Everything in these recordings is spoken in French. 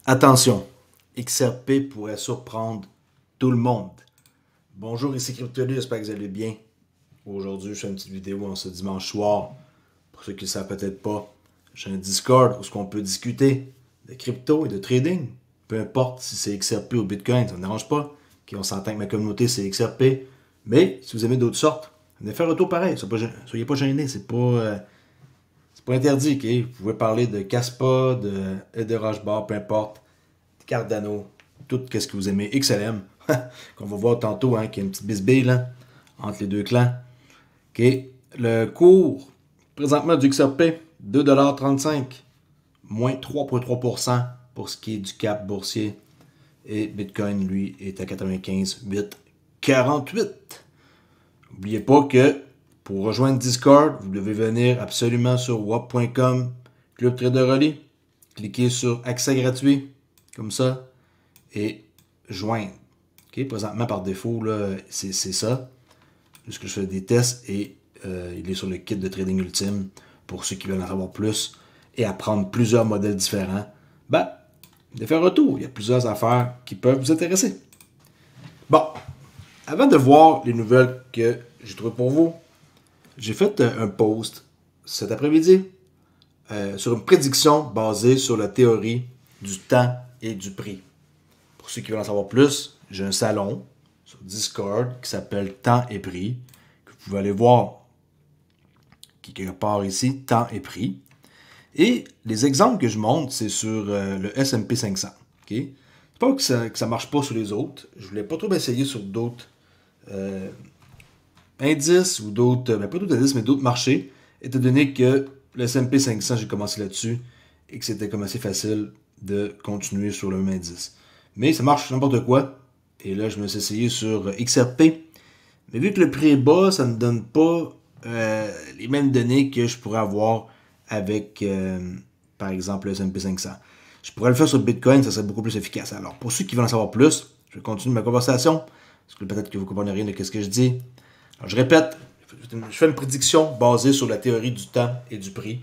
Attention, XRP pourrait surprendre tout le monde. Bonjour, ici CryptoLu, j'espère que vous allez bien. Aujourd'hui, je fais une petite vidéo en ce dimanche soir. Pour ceux qui ne le savent peut-être pas, j'ai un Discord où on peut discuter de crypto et de trading. Peu importe si c'est XRP ou Bitcoin, ça ne me dérange pas. Okay, on s'entend que ma communauté c'est XRP. Mais si vous aimez d'autres sortes, venez faire un tour pareil. Soyez pas gênés, c'est pas interdit. Okay? Vous pouvez parler de Caspa, de Bar, peu importe. Cardano, tout ce que vous aimez, XLM, qu'on va voir tantôt, hein, qu'il y a une petite bisbille là, entre les deux clans. Okay. Le cours présentement du XRP, 2,35$, moins 3,3% pour ce qui est du cap boursier. Et Bitcoin, lui, est à 95,848. N'oubliez pas que pour rejoindre Discord, vous devez venir absolument sur wap.com, Club Trader Rally. Cliquez sur accès gratuit, comme ça, et joindre. Okay? Présentement, par défaut, c'est ça. Juste que je fais des tests et il est sur le kit de trading ultime pour ceux qui veulent en savoir plus et apprendre plusieurs modèles différents. Ben, de faire un retour. Il y a plusieurs affaires qui peuvent vous intéresser. Bon, avant de voir les nouvelles que j'ai trouvées pour vous, j'ai fait un post cet après-midi sur une prédiction basée sur la théorie du temps et du prix. Pour ceux qui veulent en savoir plus, j'ai un salon sur Discord qui s'appelle Temps et Prix, que vous pouvez aller voir, qui est quelque part ici, Temps et Prix. Et les exemples que je montre, c'est sur le S&P 500. Okay? C'est pas que ça marche pas sur les autres. Je voulais pas trop essayer sur d'autres indices ou d'autres, pas d'autres indices, mais d'autres marchés, étant donné que le S&P 500, j'ai commencé là-dessus et que c'était comme assez facile de continuer sur le même indice. Mais ça marche n'importe quoi. Et là, je me suis essayé sur XRP. Mais vu que le prix est bas, ça ne donne pas les mêmes données que je pourrais avoir avec, par exemple, le S&P 500. Je pourrais le faire sur Bitcoin, ça serait beaucoup plus efficace. Alors, pour ceux qui veulent en savoir plus, je vais continuer ma conversation, parce que peut-être que vous ne comprenez rien de ce que je dis. Alors, je répète, je fais une prédiction basée sur la théorie du temps et du prix.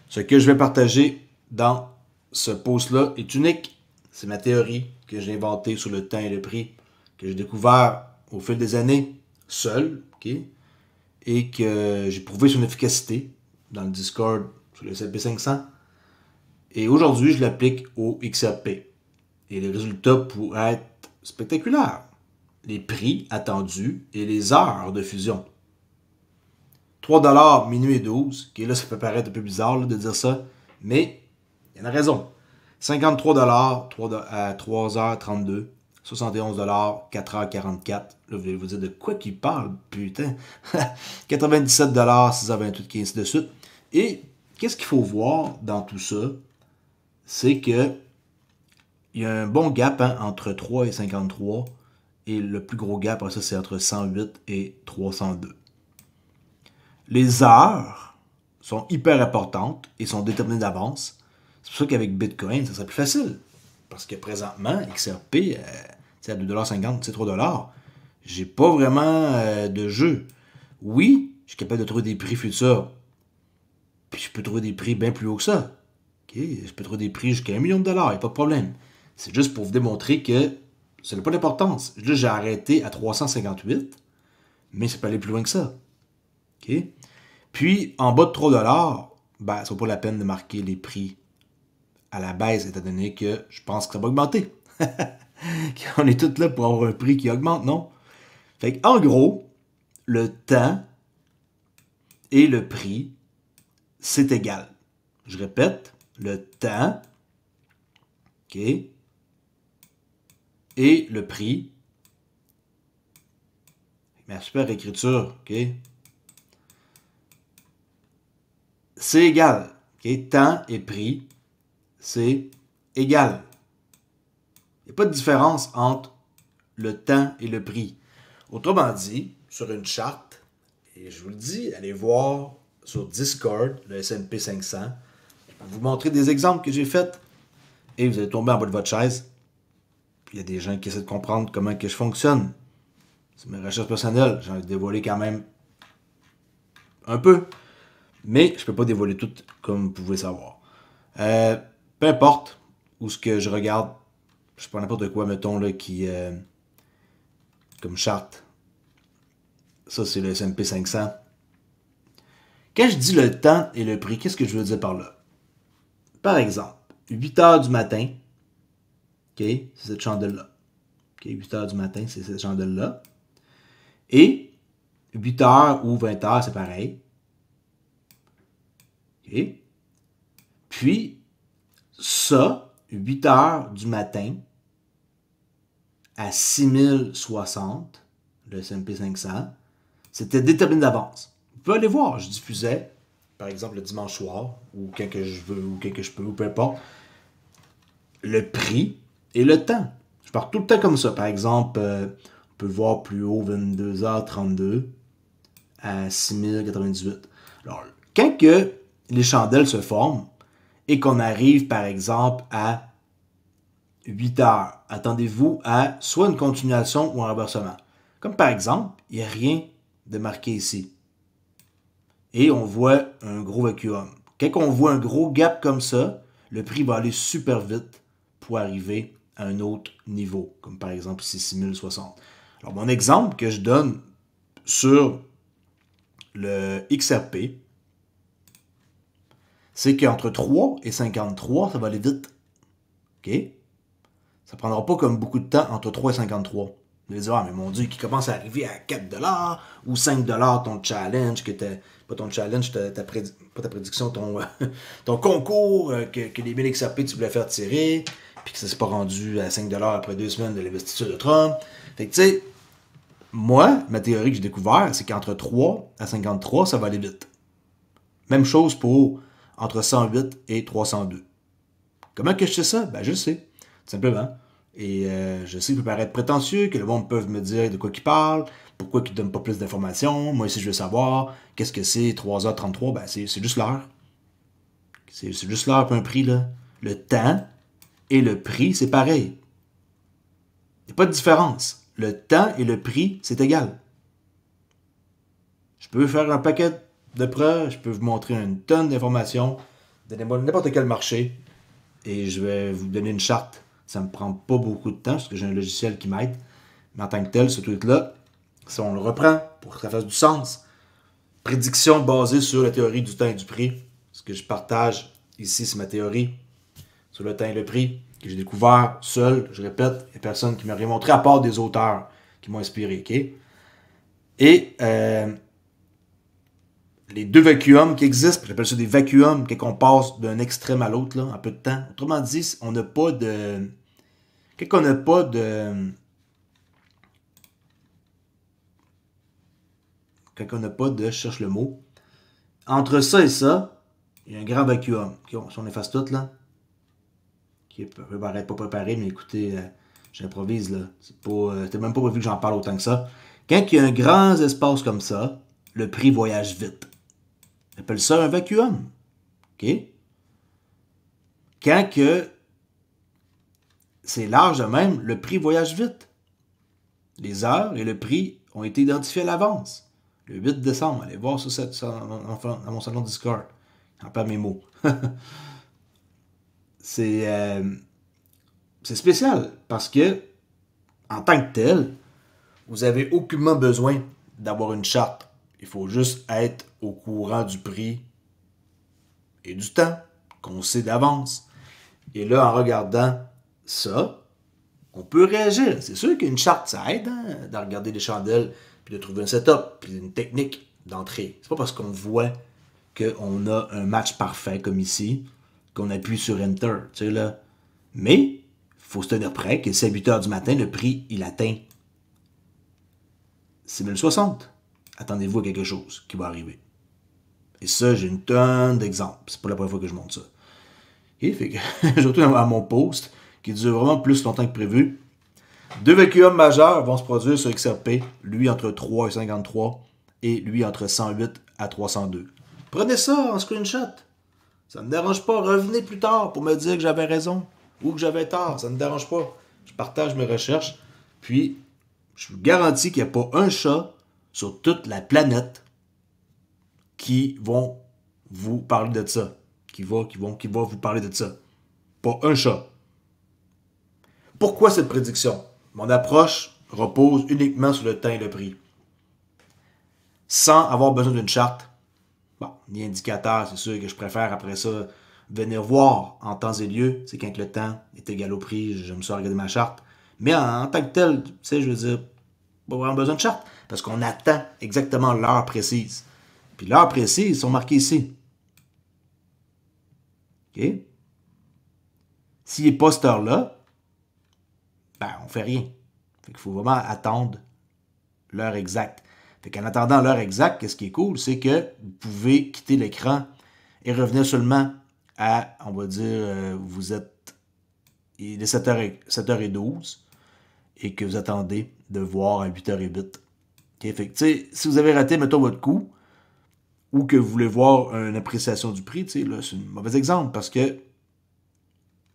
Ce que je vais partager dans ce post-là est unique. C'est ma théorie que j'ai inventée sur le temps et le prix, que j'ai découvert au fil des années, seul, okay, et que j'ai prouvé son efficacité dans le Discord sur le S&P 500. Et aujourd'hui, je l'applique au XRP. Et les résultats pourraient être spectaculaires. Les prix attendus et les heures de fusion. 3$ minuit et 12, qui là, ça peut paraître un peu bizarre là, de dire ça, mais il y en a raison. 53$ à 3h32, 71$, 4h44. Là, vous allez vous dire de quoi qu'il parle, putain. 97$, 6h28, et ainsi de suite. Et qu'est-ce qu'il faut voir dans tout ça? C'est que il y a un bon gap hein, entre 3 et 53. Et le plus gros gap, ça, c'est entre 108 et 302. Les heures sont hyper importantes et sont déterminées d'avance. C'est pour ça qu'avec Bitcoin, ça serait plus facile. Parce que présentement, XRP, à 2,50$, c'est 3$. J'ai pas vraiment de jeu. Oui, je suis capable de trouver des prix futurs. Puis je peux trouver des prix bien plus haut que ça. Okay? Je peux trouver des prix jusqu'à $1 million, il n'y a pas de problème. C'est juste pour vous démontrer que ça n'a pas d'importance. Là, j'ai arrêté à 358, mais ça peut aller plus loin que ça. Okay? Puis, en bas de 3$, ben, ça vaut pas la peine de marquer les prix à la baisse, étant donné que je pense que ça va augmenter. On est tous là pour avoir un prix qui augmente, non? Fait en gros, le temps et le prix, c'est égal. Je répète, le temps, OK, et le prix, ma super écriture, OK, c'est égal. Okay? Temps et prix, c'est égal. Il n'y a pas de différence entre le temps et le prix. Autrement dit, sur une charte, et je vous le dis, allez voir sur Discord, le S&P 500. Je vais vous montrer des exemples que j'ai faits et vous allez tomber en bas de votre chaise. Il y a des gens qui essaient de comprendre comment que je fonctionne. C'est mes recherches personnelles. J'en ai dévoilé quand même un peu. Mais je ne peux pas dévoiler tout comme vous pouvez savoir. Peu importe. où ce que je regarde, je sais pas n'importe quoi, mettons, là, qui... comme charte. Ça, c'est le S&P 500. Quand je dis le temps et le prix, qu'est-ce que je veux dire par là? Par exemple, 8 heures du matin, ok, c'est cette chandelle-là. Ok, 8 heures du matin, c'est cette chandelle-là. Et 8 heures ou 20 heures, c'est pareil. Ok. Puis, ça, 8 heures du matin à 6060, le S&P 500, c'était déterminé d'avance. Vous pouvez aller voir, je diffusais, par exemple le dimanche soir, ou quand que je veux, ou quand que je peux, ou peu importe, le prix et le temps. Je pars tout le temps comme ça. Par exemple, on peut voir plus haut 22h32 à 6098. Alors, quand que les chandelles se forment et qu'on arrive, par exemple, à 8 heures, attendez-vous à soit une continuation ou un renversement. Comme par exemple, il n'y a rien de marqué ici. Et on voit un gros vacuum. Quand on voit un gros gap comme ça, le prix va aller super vite pour arriver à un autre niveau, comme par exemple ici 6060. Alors mon exemple que je donne sur le XRP, c'est qu'entre 3 et 53, ça va aller vite. OK? Ça ne prendra pas comme beaucoup de temps entre 3 et 53. Vous allez dire, ah, mais mon Dieu, qui commence à arriver à 4$ ou 5$ ton challenge, pas ton challenge, pas ta prédiction, ton concours que les 1000 XRP tu voulais faire tirer, puis que ça s'est pas rendu à 5$ après 2 semaines de l'investiture de Trump. Fait que tu sais, moi, ma théorie que j'ai découvert, c'est qu'entre 3 à 53, ça va aller vite. Même chose pour entre 108 et 302. Comment que je sais ça? Ben, je sais. Tout simplement. Et je sais que ça peut paraître prétentieux, que le monde peut me dire de quoi qu'il parle, pourquoi il ne donne pas plus d'informations. Moi, si je veux savoir, qu'est-ce que c'est 3h33? Ben, c'est juste l'heure. C'est juste l'heure pour un prix, là. Le temps et le prix, c'est pareil. Il n'y a pas de différence. Le temps et le prix, c'est égal. Je peux faire un paquet de preuves, je peux vous montrer une tonne d'informations. Donnez-moi n'importe quel marché et je vais vous donner une charte. Ça ne me prend pas beaucoup de temps parce que j'ai un logiciel qui m'aide. Mais en tant que tel, ce truc-là, si on le reprend pour que ça fasse du sens, prédiction basée sur la théorie du temps et du prix. Ce que je partage ici, c'est ma théorie sur le temps et le prix que j'ai découvert seul. Je répète, il n'y a personne qui m'a rien montré à part des auteurs qui m'ont inspiré. Okay? Et les deux vacuums qui existent, j'appelle ça des vacuums, quand on passe d'un extrême à l'autre, là, en peu de temps. Autrement dit, on n'a pas de... Quand on n'a pas de... Quand on n'a pas de... Je cherche le mot. Entre ça et ça, il y a un grand vacuum. Okay, si on efface tout, là. Qui peut paraître pas préparé, mais écoutez, j'improvise, là. C'était même pas prévu que j'en parle autant que ça. Quand il y a un grand espace comme ça, le prix voyage vite. On appelle ça un vacuum. OK? Quand que c'est large de même, le prix voyage vite. Les heures et le prix ont été identifiés à l'avance. Le 8 décembre, allez voir sur dans mon salon Discord. J'en perds mes mots. C'est spécial parce que, en tant que tel, vous n'avez aucunement besoin d'avoir une charte. Il faut juste être au courant du prix et du temps qu'on sait d'avance. Et là, en regardant ça, on peut réagir. C'est sûr qu'une charte, ça aide de regarder les chandelles, puis de trouver un setup, puis une technique d'entrée. C'est pas parce qu'on voit qu'on a un match parfait comme ici qu'on appuie sur Enter. Tu sais, là. Mais il faut se tenir prêt que si à 8 h du matin, le prix, il atteint 6060. Attendez-vous à quelque chose qui va arriver. Et ça, j'ai une tonne d'exemples. C'est pas la première fois que je montre ça. Et fait que je retourne à mon post qui dure vraiment plus longtemps que prévu. Deux vacuums majeurs vont se produire sur XRP, lui entre 3 et 53 et lui entre 108 à 302. Prenez ça en screenshot. Ça ne me dérange pas. Revenez plus tard pour me dire que j'avais raison ou que j'avais tort. Ça ne me dérange pas. Je partage mes recherches. Puis, je vous garantis qu'il n'y a pas un chat sur toute la planète qui vont vous parler de ça. Qui va vous parler de ça. Pas un chat. Pourquoi cette prédiction? Mon approche repose uniquement sur le temps et le prix. Sans avoir besoin d'une charte, bon, ni indicateur, c'est sûr que je préfère après ça venir voir en temps et lieu. C'est quand le temps est égal au prix, je me suis regardé ma charte. Mais en tant que tel, tu sais, je veux dire, pas vraiment besoin de charte. Parce qu'on attend exactement l'heure précise. Puis l'heure précise, ils sont marqués ici. OK? S'il n'est pas cette heure-là, ben, on fait rien. Fait qu'il faut vraiment attendre l'heure exacte. Fait qu'en attendant l'heure exacte, qu'est-ce qui est cool, c'est que vous pouvez quitter l'écran et revenir seulement à, on va dire, vous êtes, il est 7h12 et que vous attendez de voir à 8h08. Okay? Fait que, si vous avez raté, mettons, votre coup, ou que vous voulez voir une appréciation du prix, là, c'est un mauvais exemple parce que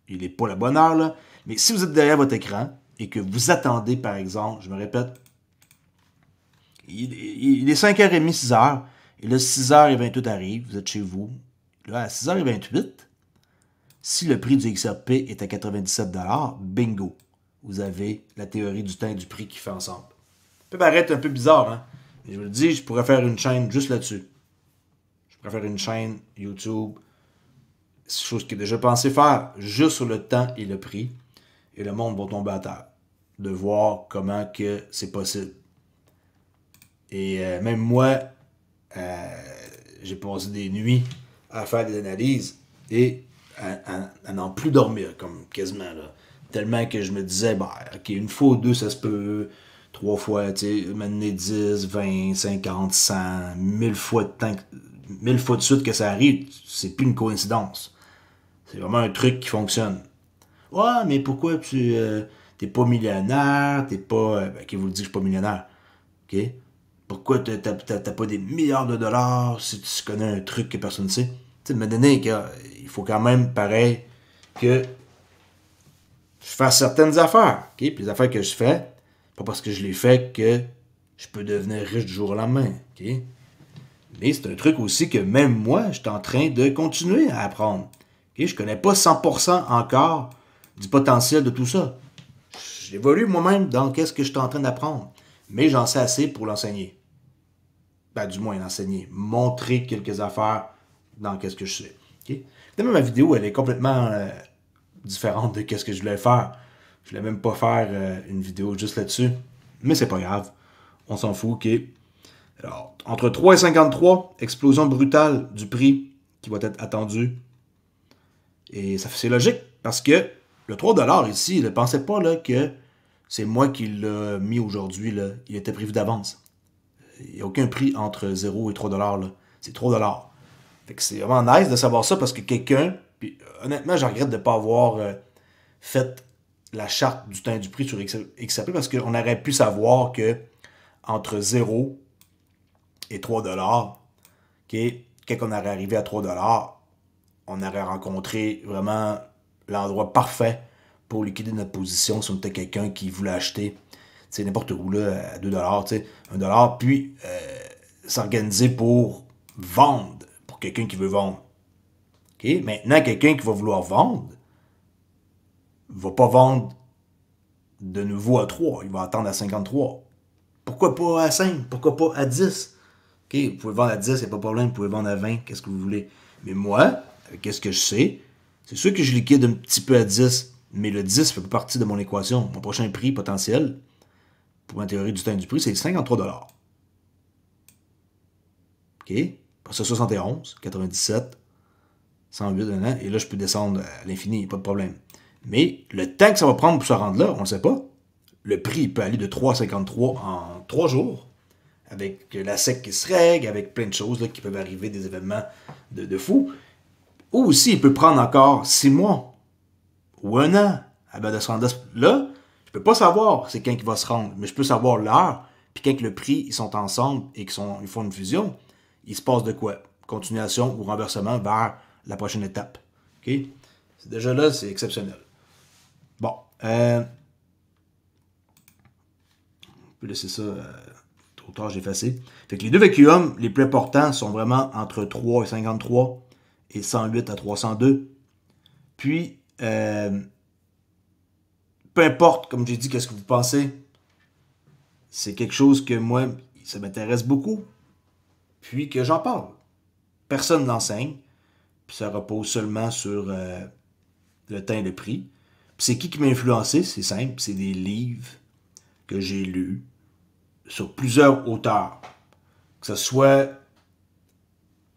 il n'est pas la bonne heure, là. Mais si vous êtes derrière votre écran et que vous attendez, par exemple, je me répète, il est 5h30, 6h, et là, 6h28 arrive, vous êtes chez vous. Là, à 6h28, si le prix du XRP est à 97$, bingo, vous avez la théorie du temps et du prix qui fait ensemble. Ça peut paraître un peu bizarre, hein? Mais je vous le dis, je pourrais faire une chaîne juste là-dessus. Je pourrais faire une chaîne YouTube, chose que j'ai déjà pensé faire, juste sur le temps et le prix, et le monde va tomber à terre. De voir comment que c'est possible. Et même moi, j'ai passé des nuits à faire des analyses et à n'en plus dormir, comme quasiment, là. Tellement que je me disais, bah, ok, une fois ou deux, ça se peut. 3 fois, tu sais, maintenant 10, 20, 50, 100, 1000 fois de temps, 1000 fois de suite que ça arrive, c'est plus une coïncidence. C'est vraiment un truc qui fonctionne. Ouais, mais pourquoi tu t'es pas millionnaire, t'es pas. Qui vous le dit que je suis pas millionnaire? OK? Pourquoi t'as pas des milliards de dollars si tu connais un truc que personne ne sait? Tu sais, me donner il faut quand même, pareil, que je fasse certaines affaires. OK? Puis les affaires que je fais, pas parce que je les fais que je peux devenir riche du jour au lendemain. OK? Mais c'est un truc aussi que même moi, je suis en train de continuer à apprendre. Okay? Je connais pas 100% encore du potentiel de tout ça. J'évolue moi-même dans qu'est-ce que je suis en train d'apprendre. Mais j'en sais assez pour l'enseigner. Ben, du moins, l'enseigner. Montrer quelques affaires dans qu'est-ce que je sais. Okay? Évidemment, ma vidéo, elle est complètement différente de qu'est-ce que je voulais faire. Je voulais même pas faire une vidéo juste là-dessus. Mais c'est pas grave. On s'en fout, ok? Alors, entre 3 et 53, explosion brutale du prix qui va être attendu. Et c'est logique, parce que le 3$ ici, ne pensez pas là, que c'est moi qui l'ai mis aujourd'hui. Là. Il était prévu d'avance. Il n'y a aucun prix entre 0 et 3$. Là. C'est 3$. Fait que c'est vraiment nice de savoir ça parce que quelqu'un, puis honnêtement, je regrette de ne pas avoir fait la charte du temps et du prix sur XRP parce qu'on aurait pu savoir que entre 0 et 3$, okay, quand on aurait arrivé à 3$, on aurait rencontré vraiment l'endroit parfait pour liquider notre position si on était quelqu'un qui voulait acheter n'importe où là, à 2$, 1$, puis s'organiser pour vendre, pour quelqu'un qui veut vendre. Okay? Maintenant, quelqu'un qui va vouloir vendre ne va pas vendre de nouveau à 3, il va attendre à 53. Pourquoi pas à 5? Pourquoi pas à 10? Okay, vous pouvez vendre à 10, il n'y a pas de problème, vous pouvez vendre à 20, qu'est-ce que vous voulez. Mais moi, qu'est-ce que je sais? C'est sûr que je liquide un petit peu à 10, mais le 10 fait pas partie de mon équation. Mon prochain prix potentiel, pour ma théorie du temps et du prix, c'est 53$. OK? Pour ça, 71, 97, 108, et là, je peux descendre à l'infini, pas de problème. Mais le temps que ça va prendre pour se rendre là, on ne le sait pas. Le prix peut aller de 3,53 en 3 jours, avec la SEC qui se règle, avec plein de choses là, qui peuvent arriver, des événements de fou. Ou aussi, il peut prendre encore 6 mois ou 1 an avant de se rendre là. Je peux pas savoir c'est quand il va se rendre, mais je peux savoir l'heure. Puis quand le prix, ils sont ensemble et qu'ils font une fusion, il se passe de quoi? Continuation ou renversement vers la prochaine étape. OK? Déjà là, c'est exceptionnel. Bon. On peut laisser ça trop tard, j'ai effacé. Fait que les deux vacuums les plus importants sont vraiment entre 3 et 53 et 108 à 302. Puis peu importe, comme j'ai dit, qu'est-ce que vous pensez, c'est quelque chose que moi, ça m'intéresse beaucoup, puis que j'en parle. Personne n'enseigne, puis ça repose seulement sur le temps et le prix. Puis c'est qui m'a influencé? C'est simple, c'est des livres que j'ai lus sur plusieurs auteurs. Que ce soit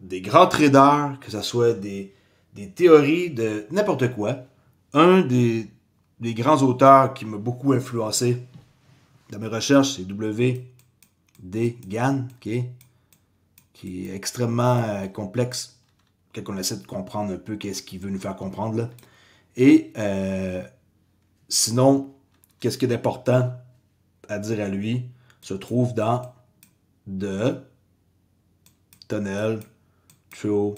des grands traders, que ce soit des théories de n'importe quoi. Un des grands auteurs qui m'a beaucoup influencé dans mes recherches, c'est W. D. Gann, qui est extrêmement complexe quand on essaie de comprendre un peu qu'est-ce qu'il veut nous faire comprendre. Là. Et sinon, qu'est-ce qui est important à dire à lui se trouve dans The Tunnel Through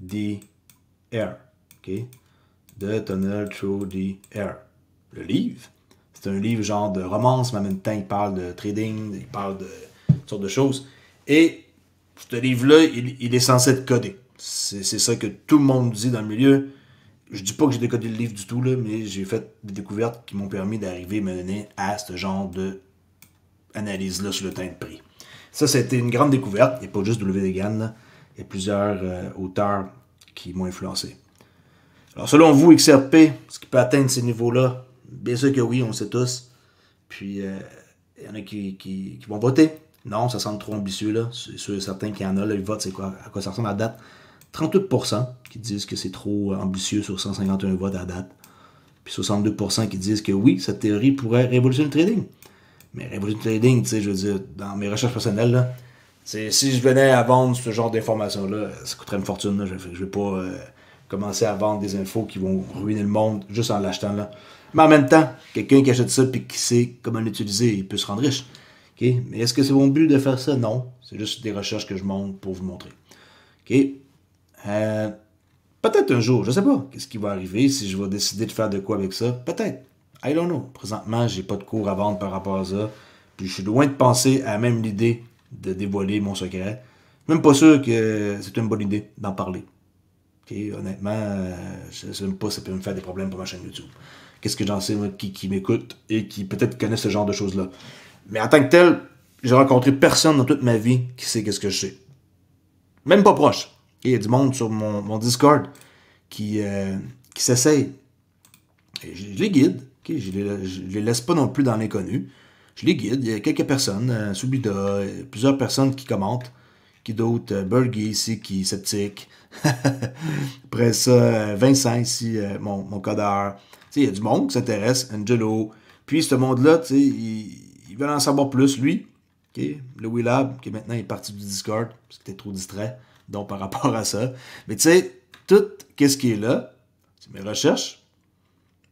the Air. Okay? The Tunnel Through the Air. Le livre, c'est un livre genre de romance, mais en même temps, il parle de trading, il parle de toutes sortes de choses. Et ce livre-là, il est censé être codé. C'est ça que tout le monde dit dans le milieu. Je dis pas que j'ai décodé le livre du tout, là, mais j'ai fait des découvertes qui m'ont permis d'arriver à me donner à ce genre d'analyse-là sur le temps de prix. Ça, c'était une grande découverte. Il n'y a pas juste W. Gann, là. Il y a plusieurs auteurs qui m'ont influencé. Alors, selon vous, XRP, est-ce qu'il peut atteindre ces niveaux-là? Bien sûr que oui, on le sait tous. Puis, il y en a qui vont voter. Non, ça semble trop ambitieux, là. C'est sûr et certain qu'il y en a, là, ils votent, c'est quoi, à quoi ça ressemble à date? 38% qui disent que c'est trop ambitieux sur 151 votes à date. Puis 62% qui disent que oui, cette théorie pourrait révolutionner le trading. Mais révolutionner le trading, tu sais, je veux dire, dans mes recherches personnelles, là, si je venais à vendre ce genre d'informations-là, ça coûterait une fortune. Là. Je ne vais pas commencer à vendre des infos qui vont ruiner le monde juste en l'achetant là. Mais en même temps, quelqu'un qui achète ça et qui sait comment l'utiliser, il peut se rendre riche. Okay? Mais est-ce que c'est mon but de faire ça? Non. C'est juste des recherches que je monte pour vous montrer. Okay? Peut-être un jour, je sais pas qu'est-ce qui va arriver, si je vais décider de faire de quoi avec ça. Peut-être. I don't know. Présentement, j'ai pas de cours à vendre par rapport à ça. Puis je suis loin de penser à même l'idée de dévoiler mon secret. Même pas sûr que c'est une bonne idée d'en parler. Okay? Honnêtement, je ne sais même pas si ça peut me faire des problèmes pour ma chaîne YouTube. Qu'est-ce que j'en sais, moi, qui m'écoute et qui peut-être connaît ce genre de choses-là. Mais en tant que tel, j'ai rencontré personne dans toute ma vie qui sait qu'est-ce que je sais. Même pas proche. Il y a du monde sur mon Discord qui s'essaye. Je les guide. Okay? Je les laisse pas non plus dans l'inconnu. Je les guide. Il y a quelques personnes, Subida, plusieurs personnes qui commentent, qui d'autres, Burgie ici, qui est sceptique. Après ça, Vincent ici, mon codeur. Il y a du monde qui s'intéresse, Angelo. Puis ce monde-là, il veut en savoir plus. Lui, okay? Le Willab, qui maintenant est parti du Discord, parce qu'il était trop distrait, donc par rapport à ça. Mais tu sais, tout qu'est-ce qui est là, c'est mes recherches.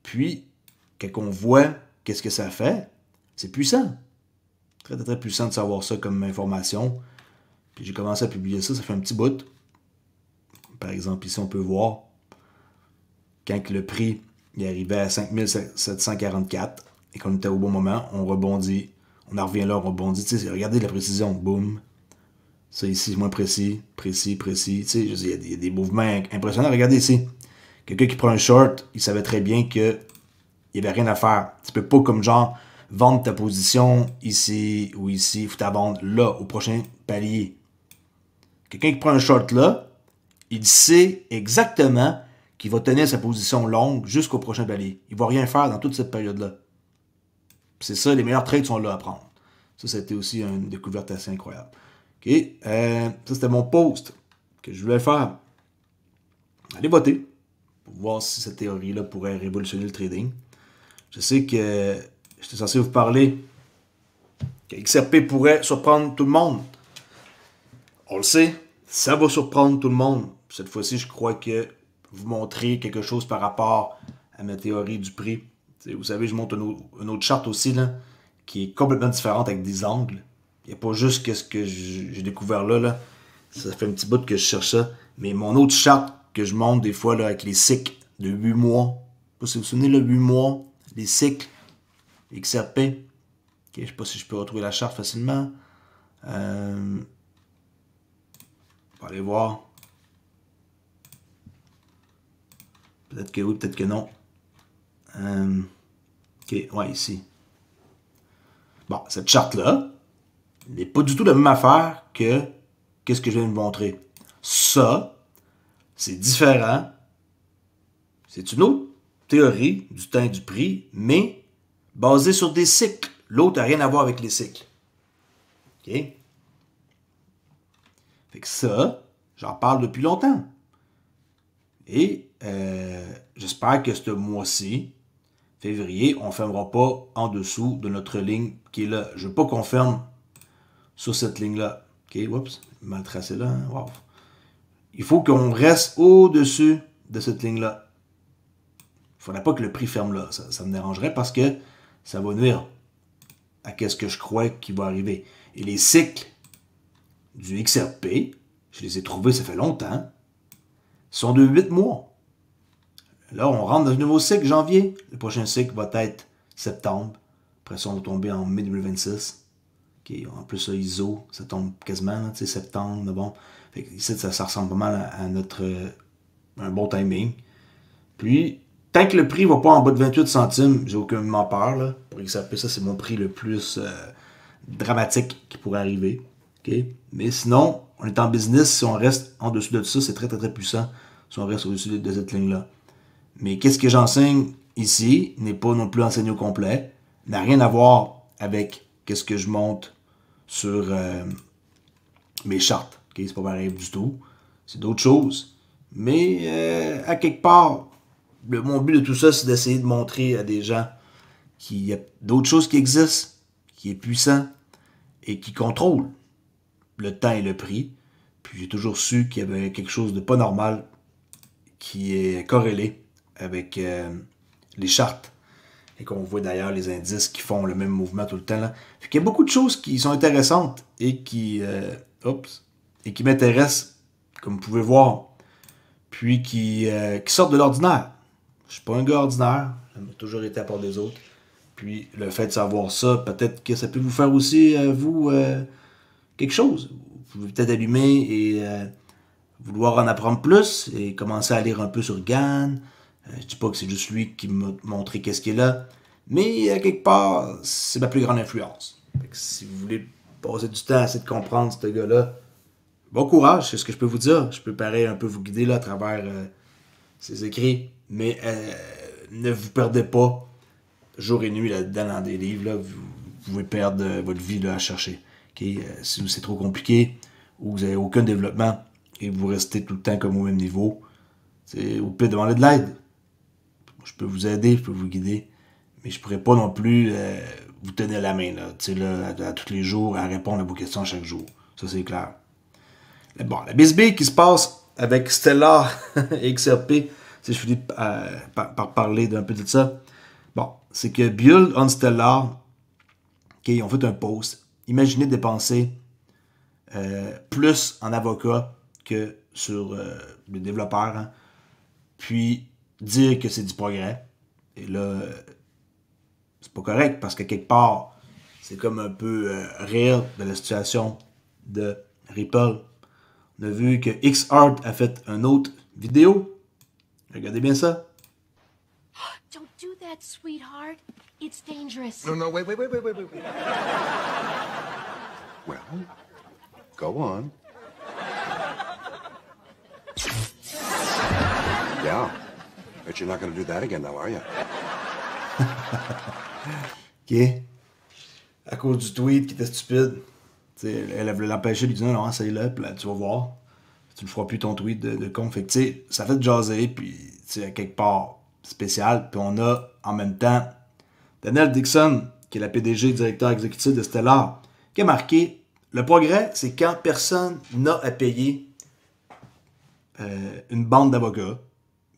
Puis, quand on voit qu'est-ce que ça fait, c'est puissant. Très, très, très puissant de savoir ça comme information. Puis j'ai commencé à publier ça, ça fait un petit bout. Par exemple, ici, on peut voir quand le prix est arrivé à 5744 et qu'on était au bon moment, on rebondit. On en revient là, on rebondit. Tu sais, regardez la précision. Boum. Ça ici, moins précis, précis, précis. Tu sais, il y a des mouvements impressionnants. Regardez ici. Quelqu'un qui prend un short, il savait très bien qu'il n'y avait rien à faire. Tu peux pas comme genre vendre ta position ici ou ici. Il faut la vendre là, au prochain palier. Quelqu'un qui prend un short là, il sait exactement qu'il va tenir sa position longue jusqu'au prochain palier. Il ne va rien faire dans toute cette période-là. C'est ça, les meilleurs trades sont là à prendre. Ça, c'était aussi une découverte assez incroyable. OK. Ça, c'était mon post que je voulais faire. Allez voter pour voir si cette théorie-là pourrait révolutionner le trading. Je sais que j'étais censé vous parler que XRP pourrait surprendre tout le monde. On le sait, ça va surprendre tout le monde. Cette fois-ci, je crois que vous montrez quelque chose par rapport à ma théorie du prix. T'sais, vous savez, je montre une autre charte aussi, là, qui est complètement différente avec des angles. Il n'y a pas juste ce que j'ai découvert là. Ça fait un petit bout que je cherche ça. Mais mon autre charte que je montre des fois là, avec les cycles de 8 mois. Je sais pas si vous vous souvenez, là, 8 mois, les cycles, XRP. Okay, je ne sais pas si je peux retrouver la charte facilement. On va aller voir. Peut-être que oui, peut-être que non. OK, ouais, ici. Bon, cette charte-là n'est pas du tout la même affaire que qu'est-ce que je viens de vous montrer. Ça, c'est différent. C'est une autre théorie du temps et du prix, mais basée sur des cycles. L'autre n'a rien à voir avec les cycles. OK? Fait que ça, j'en parle depuis longtemps. Et j'espère que ce mois-ci, février, on ne fermera pas en dessous de notre ligne qui est là. Je ne veux pas qu'on ferme sur cette ligne-là. OK, oups, mal tracé là. Hein? Wow. Il faut qu'on reste au-dessus de cette ligne-là. Il ne faudrait pas que le prix ferme là. Ça me dérangerait parce que ça va nuire à ce que je crois qui va arriver. Et les cycles du XRP, je les ai trouvés, ça fait longtemps, sont de 8 mois. Là, on rentre dans un nouveau cycle, janvier. Le prochain cycle va être septembre. Après ça, on va tomber en mai 2026. Okay. En plus, ça, ISO, ça tombe quasiment, tu sais, septembre, novembre. Fait que ici, ça ressemble pas mal à notre un bon timing. Puis, tant que le prix va pas en bas de 28 centimes, j'ai aucunement peur. Là. Pour XRP, ça, c'est mon prix le plus dramatique qui pourrait arriver. Okay? Mais sinon, on est en business. Si on reste en dessous de ça, c'est très, très, très puissant. Si on reste au-dessus de cette ligne-là. Mais qu'est-ce que j'enseigne ici n'est pas non plus enseigné au complet. N'a rien à voir avec qu'est-ce que je monte sur mes chartes. Okay? C'est pas pareil du tout. C'est d'autres choses. Mais à quelque part, mon but de tout ça, c'est d'essayer de montrer à des gens qu'il y a d'autres choses qui existent, qui est puissant et qui contrôle le temps et le prix. Puis j'ai toujours su qu'il y avait quelque chose de pas normal qui est corrélé avec les chartes. Et qu'on voit d'ailleurs les indices qui font le même mouvement tout le temps. Là. Fait qu'il y a beaucoup de choses qui sont intéressantes et qui m'intéressent, comme vous pouvez voir, puis qui sortent de l'ordinaire. Je suis pas un gars ordinaire, j'ai toujours été à part des autres. Puis le fait de savoir ça, peut-être que ça peut vous faire aussi, vous, quelque chose. Vous pouvez peut-être allumer et vouloir en apprendre plus et commencer à lire un peu sur Gann. Je dis pas que c'est juste lui qui m'a montré qu'est-ce qu'il est là, mais à quelque part, c'est ma plus grande influence. Fait que si vous voulez passer du temps à essayer de comprendre ce gars-là, bon courage, c'est ce que je peux vous dire. Je peux pareil un peu vous guider là à travers ses écrits, mais ne vous perdez pas jour et nuit là-dedans dans des livres. Là, vous pouvez perdre votre vie là, à chercher. Okay? Si c'est trop compliqué ou vous n'avez aucun développement et vous restez tout le temps comme au même niveau, vous pouvez demander de l'aide. Je peux vous aider, je peux vous guider, mais je ne pourrais pas non plus vous tenir la main là, à tous les jours, à répondre à vos questions chaque jour. Ça, c'est clair. Bon, la bisbille qui se passe avec Stellar et XRP, si je finis par parler d'un peu de ça. Bon, c'est que Build on Stellar, ils ont fait un post. Imaginez dépenser plus en avocat que sur le développeur, hein, puis dire que c'est du progrès. Et là, c'est pas correct parce que quelque part, c'est comme un peu rire de la situation de Ripple. On a vu que XArt a fait une autre vidéo. Regardez bien ça. Don't do that, sweetheart. It's dangerous. No, wait. Well, go on. Yeah. But you're not going to do that again, though, are you? OK. À cause du tweet qui était stupide. T'sais, elle voulait l'empêcher de lui dire non, essaye-le, puis là, tu vas voir. Tu ne feras plus ton tweet de con. Fait que, tu sais, ça fait jaser, puis, tu sais, à quelque part spécial. Puis on a, en même temps, Daniel Dixon, qui est la PDG, directeur exécutif de Stellar, qui a marqué le progrès, c'est quand personne n'a à payer une bande d'avocats.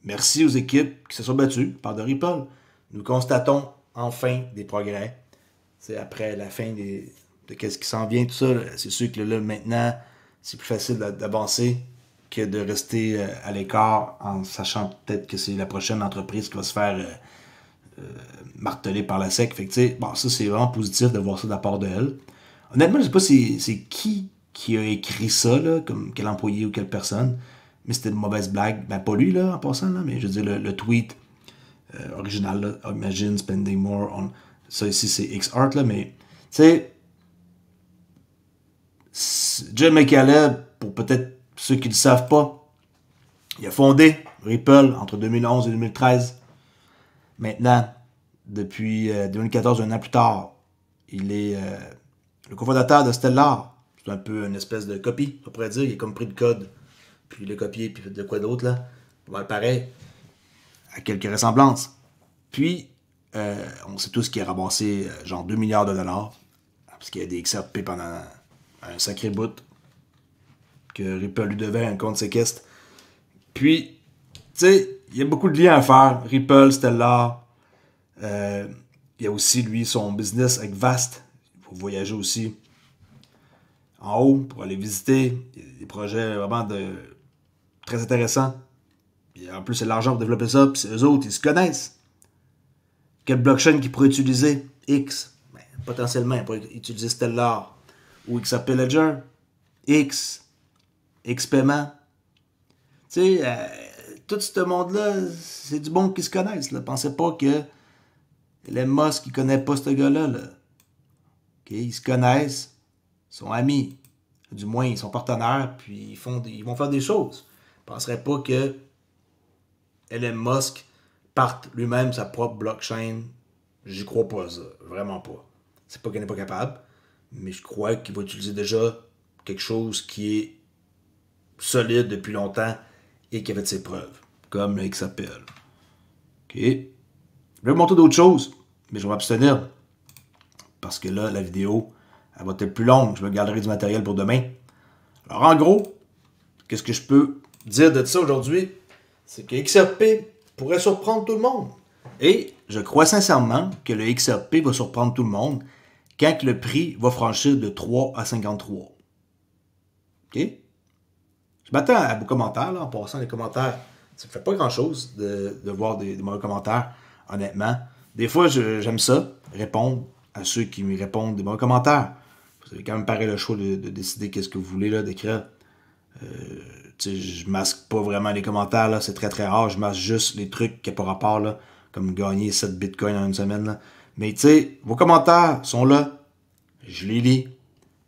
Merci aux équipes qui se sont battues par de Ripple. Nous constatons enfin des progrès. C'est après la fin de qu'est-ce qui s'en vient, tout ça. C'est sûr que là, maintenant, c'est plus facile d'avancer que de rester à l'écart en sachant peut-être que c'est la prochaine entreprise qui va se faire marteler par la SEC. Fait que, bon, ça, c'est vraiment positif de voir ça de la part de elle. Honnêtement, je sais pas c'est qui a écrit ça, là, comme quel employé ou quelle personne, mais c'était une mauvaise blague. Ben, pas lui, là, en passant, là, mais je veux dire, le tweet original, là. Imagine spending more on... Ça ici, c'est X-Art, là, mais... Tu sais... Jim McCaleb, pour peut-être ceux qui ne le savent pas, il a fondé Ripple entre 2011 et 2013. Maintenant, depuis 2014, un an plus tard, il est le cofondateur de Stellar. C'est un peu une espèce de copie, on pourrait dire. Il a comme pris le code, puis il l'a copié, puis fait de quoi d'autre, là. Pas mal pareil, à quelques ressemblances. Puis, on sait tous qu'il a ramassé genre 2 milliards de dollars, parce qu'il y a des XRP pendant un sacré bout, que Ripple lui devait un compte séquestre. Puis, tu sais, il y a beaucoup de liens à faire. Ripple, Stellar. Il y a aussi, lui, son business avec Vast. Il faut voyager aussi en haut pour aller visiter. Il y a des projets vraiment très intéressants. Puis en plus, c'est de l'argent pour développer ça. Puis eux autres, ils se connaissent. Quelle blockchain qu'ils pourraient utiliser? X. Ben, potentiellement, ils pourraient utiliser Stellar. Ou XRP Ledger. X. X paiement. Tu sais, tout ce monde-là, c'est du bon qui se connaissent. Là. Pensez pas que Elon Musk, il connaît pas ce gars-là. Là. Okay? Ils se connaissent, ils sont amis. Du moins, ils sont partenaires, puis ils vont faire des choses. Je ne penserais pas que Elon Musk parte lui-même sa propre blockchain. J'y crois pas, ça. Vraiment pas. C'est pas qu'il n'est pas capable, mais je crois qu'il va utiliser déjà quelque chose qui est solide depuis longtemps et qui a fait ses preuves, comme le XAPL. OK. Je vais vous montrer d'autres choses, mais je vais m'abstenir. Parce que là, la vidéo, elle va être plus longue. Je me garderai du matériel pour demain. Alors, en gros, qu'est-ce que je peux dire de ça aujourd'hui? C'est que XRP pourrait surprendre tout le monde. Et je crois sincèrement que le XRP va surprendre tout le monde quand le prix va franchir de 3 à 53. OK? Je m'attends à vos commentaires, là, en passant les commentaires. Ça ne fait pas grand-chose de voir des mauvais commentaires, honnêtement. Des fois, j'aime ça, répondre à ceux qui me répondent des mauvais commentaires. Vous avez quand même pareil le choix de décider qu'est-ce que vous voulez là, d'écrire. Je masque pas vraiment les commentaires, là, c'est très très rare. Je masque juste les trucs qui n'ont pas rapport, là, comme gagner 7 bitcoins en une semaine. Là. Mais tu sais, vos commentaires sont là. Je les lis.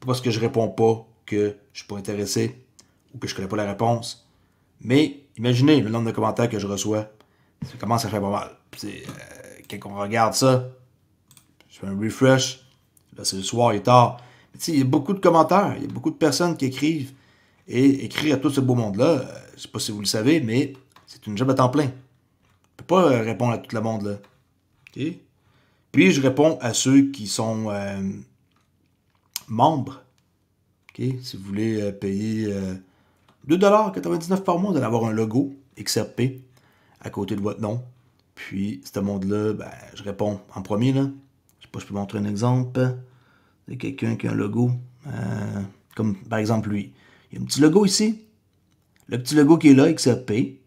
Pas parce que je réponds pas que je suis pas intéressé ou que je connais pas la réponse. Mais imaginez le nombre de commentaires que je reçois. Ça commence à faire pas mal. Quand on regarde ça, je fais un refresh. Là, c'est le soir, il est tard. Il y a beaucoup de commentaires. Il y a beaucoup de personnes qui écrivent. Et écrire à tout ce beau monde-là, je sais pas si vous le savez, mais c'est une job à temps plein. Je peux pas répondre à tout le monde, là. Okay? Puis, je réponds à ceux qui sont membres. Okay? Si vous voulez payer 2,99$ par mois, vous allez avoir un logo XRP à côté de votre nom. Puis, ce monde-là, ben, je réponds en premier, là. Je sais pas, je peux montrer un exemple de quelqu'un qui a un logo. Comme, par exemple, lui. Il y a un petit logo ici. Le petit logo qui est là, XRP.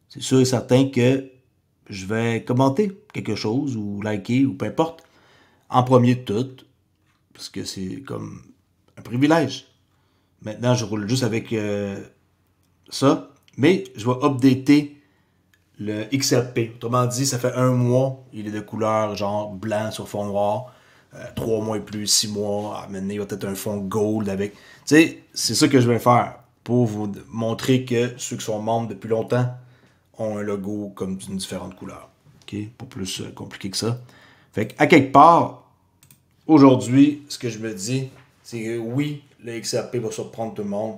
C'est sûr et certain que je vais commenter quelque chose ou liker ou peu importe. En premier de tout. Parce que c'est comme un privilège. Maintenant, je roule juste avec ça. Mais je vais updater le XRP. Autrement dit, ça fait 1 mois. Il est de couleur genre blanc sur fond noir. 3 mois et plus, 6 mois. Maintenant, il va peut-être un fond gold avec... Tu sais, c'est ça que je vais faire pour vous montrer que ceux qui sont membres depuis longtemps ont un logo comme d'une différente couleur. OK? Pas plus compliqué que ça. Fait qu'à quelque part, aujourd'hui, ce que je me dis, c'est que oui, le XRP va surprendre tout le monde.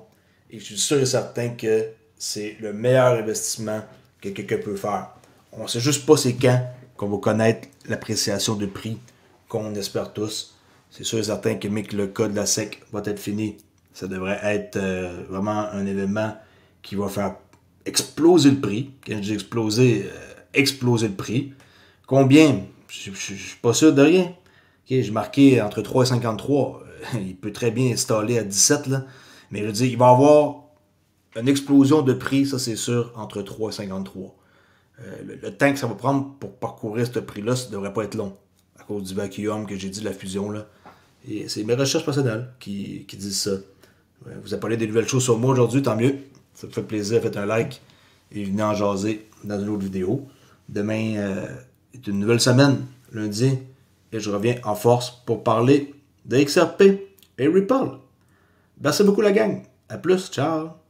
Et je suis sûr et certain que c'est le meilleur investissement que quelqu'un peut faire. On ne sait juste pas c'est quand qu'on va connaître l'appréciation de prix qu'on espère tous. C'est sûr et certain que mais que le cas de la SEC va être fini. Ça devrait être vraiment un événement qui va faire exploser le prix. Quand je dis exploser, exploser le prix. Combien? Je ne suis pas sûr de rien. Okay, j'ai marqué entre 3 et 53. Il peut très bien installer à 17. Là. Mais je veux dire, il va y avoir une explosion de prix, ça c'est sûr, entre 3 et 53. Le temps que ça va prendre pour parcourir ce prix-là, ça ne devrait pas être long. À cause du vacuum que j'ai dit de la fusion. Là. Et c'est mes recherches personnelles qui disent ça. Vous avez parlé des nouvelles choses sur moi aujourd'hui, tant mieux. Ça me fait plaisir, faites un like et venez en jaser dans une autre vidéo. Demain est une nouvelle semaine, lundi, et je reviens en force pour parler de XRP et Ripple. Merci beaucoup la gang. À plus, ciao!